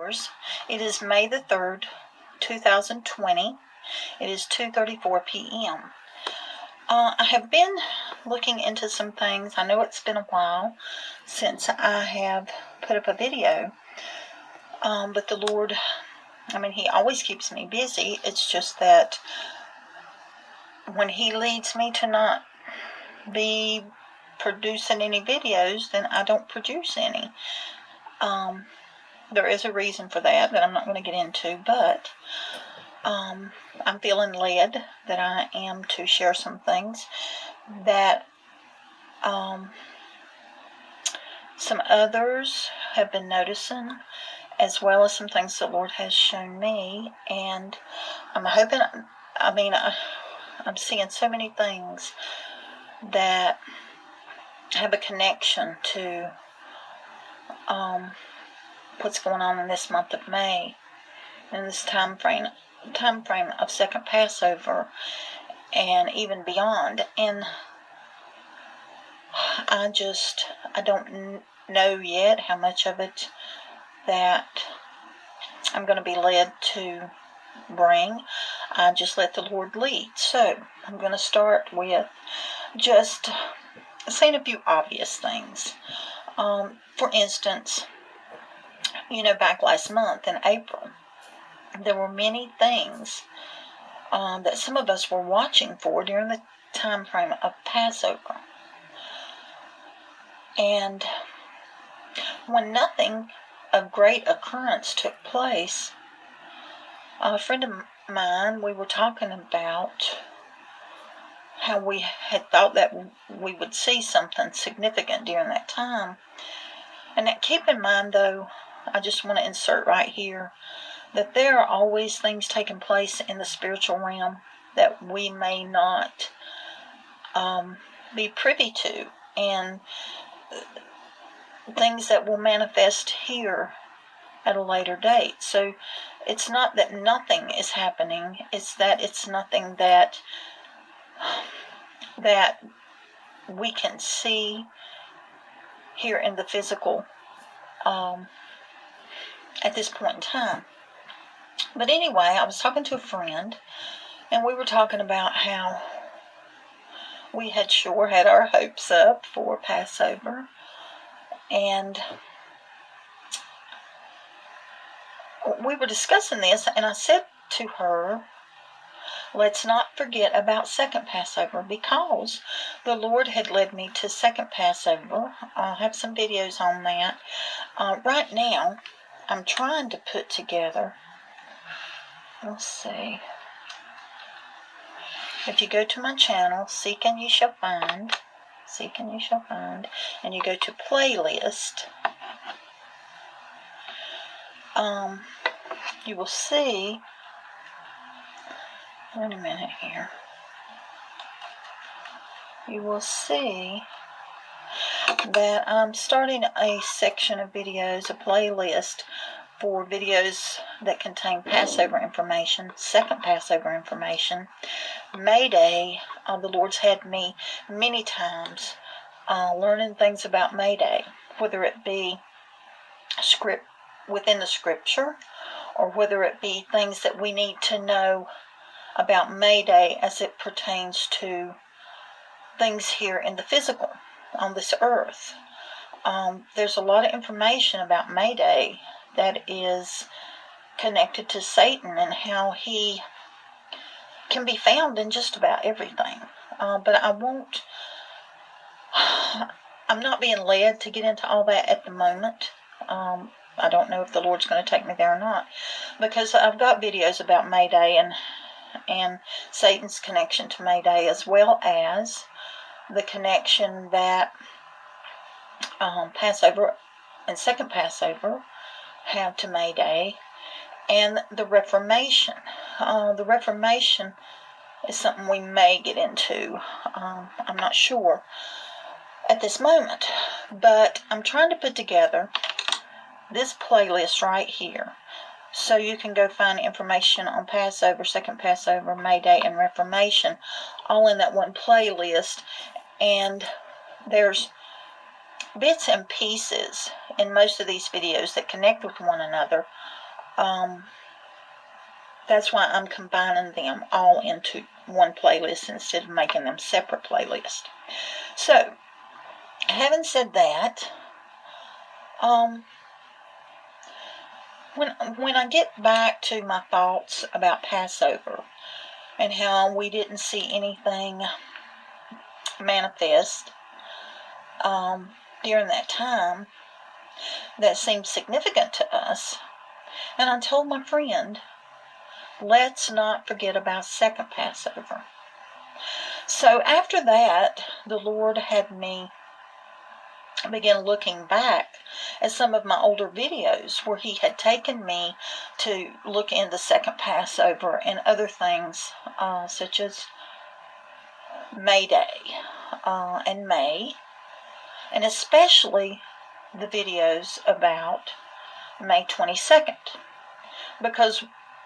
yours. It is May the 3rd, 2020. It is 2:34 p.m. I have been looking into some things. I know it's been a while since I have put up a video, but the Lord, He always keeps me busy. It's just that when He leads me to not be producing any videos, then I don't produce any. There is a reason for that I'm not going to get into, but I'm feeling led that I am to share some things that some others have been noticing, as well as some things the Lord has shown me. And I'm hoping, I'm seeing so many things that have a connection to what's going on in this month of May, in this time frame of second Passover and even beyond. And I don't know yet how much of it that I'm going to be led to bring. I just let the Lord lead. So I'm going to start with just saying a few obvious things. For instance, back last month in April, there were many things that some of us were watching for during the time frame of Passover. And when nothing of great occurrence took place, a friend of mine, we were talking about how we had thought that we would see something significant during that time. And that, keep in mind, though, I just want to insert right here that there are always things taking place in the spiritual realm that we may not be privy to, and things that will manifest here at a later date. So it's not that nothing is happening, it's that it's nothing that we can see here in the physical at this point in time. But anyway, I was talking to a friend, and we were talking about how we had sure had our hopes up for Passover, and we were discussing this, and I said to her, let's not forget about second Passover, because the Lord had led me to second Passover. I'll have some videos on that. Right now, I'm trying to put together, let's see, if you go to my channel, Seek and You Shall Find, and you go to playlist, you will see, wait a minute here, you will see that I'm starting a section of videos, a playlist for videos that contain Passover information, second Passover information, May Day. The Lord's had me many times learning things about May Day, whether it be within the scripture, or whether it be things that we need to know about May Day as it pertains to things here in the physical on this earth. There's a lot of information about May Day that is connected to Satan and how he can be found in just about everything. But I'm not being led to get into all that at the moment. I don't know if the Lord's going to take me there or not, because I've got videos about May Day and Satan's connection to May Day, as well as the connection that Passover and second Passover have to May Day, and the Reformation. The Reformation is something we may get into. I'm not sure at this moment, but I'm trying to put together this playlist right here, so you can go find information on Passover, second Passover, May Day, and Reformation, all in that one playlist. And there's bits and pieces in most of these videos that connect with one another. That's why I'm combining them all into one playlist instead of making them separate playlists. So, having said that, when I get back to my thoughts about Passover and how we didn't see anything manifest during that time that seemed significant to us, and I told my friend, let's not forget about second Passover. So after that, the Lord had me begin looking back at some of my older videos where He had taken me to look into second Passover and other things such as May Day and May, and especially the videos about May 22nd, because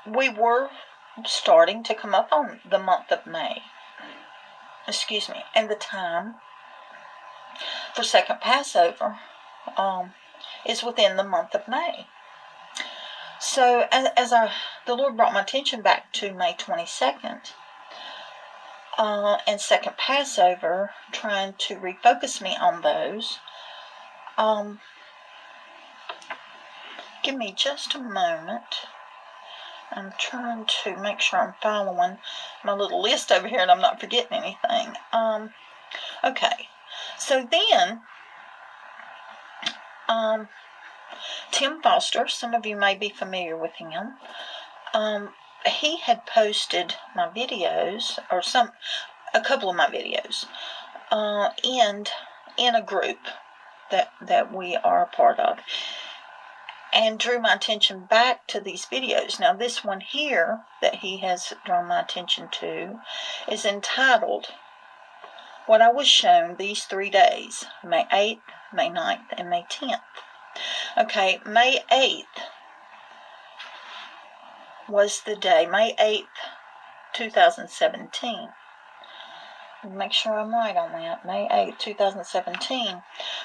we were starting to come up on the month of May. And the time for second Passover is within the month of May. So as the Lord brought my attention back to May 22nd and second Passover, trying to refocus me on those, give me just a moment. I'm trying to make sure I'm following my little list over here and I'm not forgetting anything. Okay, so then Tim Foster, some of you may be familiar with him. He had posted my videos, or a couple of my videos, in a group that we are a part of, and drew my attention back to these videos. Now, this one here that he has drawn my attention to is entitled What I Was Shown These 3 Days, May 8th, May 9th, and May 10th. Okay, May 8th was the day, May 8th, 2017. Make sure I'm right on that. May 8th, 2017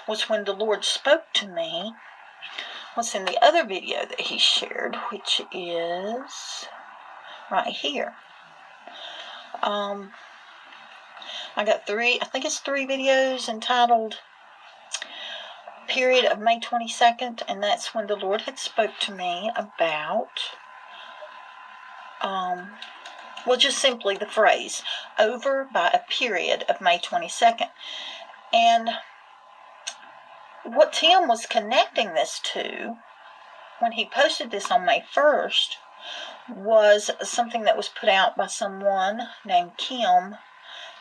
was when the Lord spoke to me. What's in the other video that he shared, which is right here. I got I think it's 3 videos entitled Period of May 22nd, and that's when the Lord had spoke to me about, just simply the phrase, over by a period of May 22nd. And what Tim was connecting this to when he posted this on May 1st was something that was put out by someone named Kim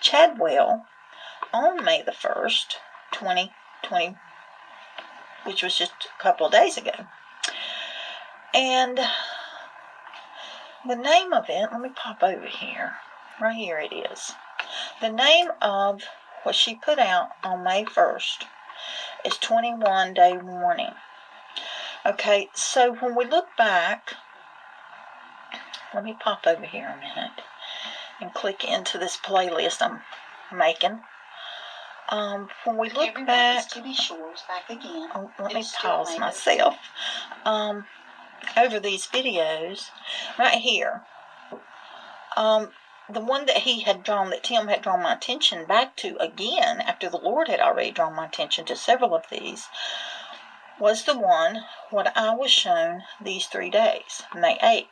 Chadwell on May the 1st, 2020, which was just a couple of days ago. And the name of it, let me pop over here. Right here it is. The name of what she put out on May 1st is 21 Day Warning. Okay, so when we look back, let me pop over here a minute and click into this playlist I'm making. When we look back, TV shows back again. Let me pause myself. Over these videos, right here. The one that Tim had drawn my attention back to again, after the Lord had already drawn my attention to several of these, was the one, What I Was Shown These 3 Days, May 8th.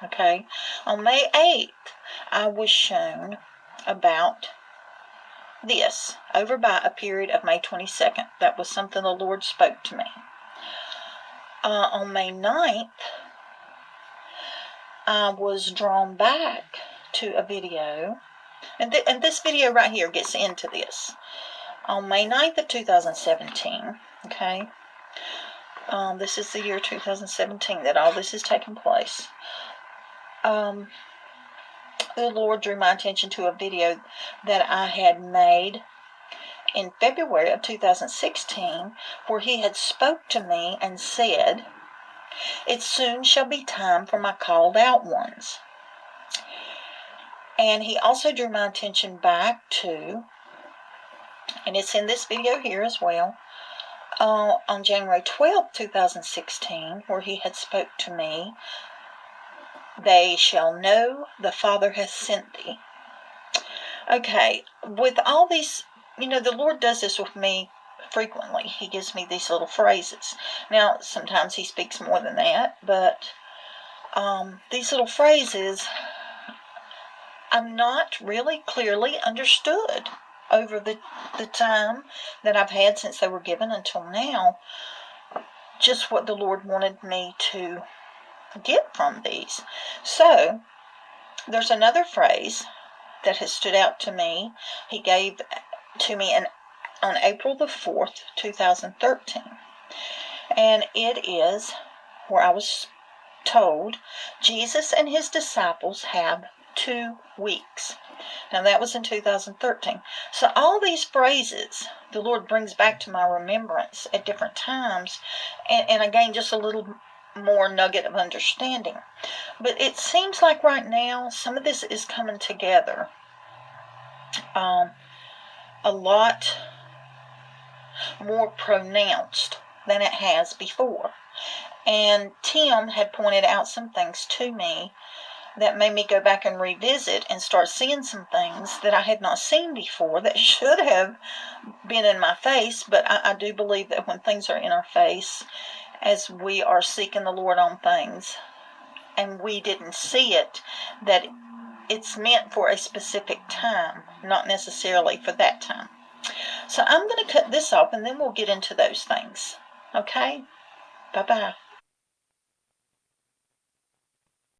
Okay? On May 8th, I was shown about this, over by a period of May 22nd. That was something the Lord spoke to me. On May 9th, I was drawn back to a video, and this video right here gets into this. On May 9th of 2017, okay, this is the year 2017 that all this is taking place. The Lord drew my attention to a video that I had made in February of 2016, where He had spoke to me and said, "It soon shall be time for my called out ones." And He also drew my attention back to, and it's in this video here as well, on January 12th, 2016, where he had spoke to me, "They shall know the Father has sent thee." Okay, with all these, the Lord does this with me frequently. He gives me these little phrases. Now, sometimes he speaks more than that, but these little phrases, I'm not really clearly understood over the time that I've had since they were given until now, just what the Lord wanted me to get from these. So, there's another phrase that has stood out to me. He gave to me on April the 4th, 2013. And it is where I was told Jesus and his disciples have 2 weeks. Now that was in 2013. So all these phrases the Lord brings back to my remembrance at different times, and I gain just a little more nugget of understanding. But it seems like right now some of this is coming together a lot more pronounced than it has before. And Tim had pointed out some things to me that made me go back and revisit and start seeing some things that I had not seen before that should have been in my face. But I do believe that when things are in our face, as we are seeking the Lord on things, and we didn't see it, that it's meant for a specific time, not necessarily for that time. So I'm going to cut this off, and then we'll get into those things. Okay? Bye-bye.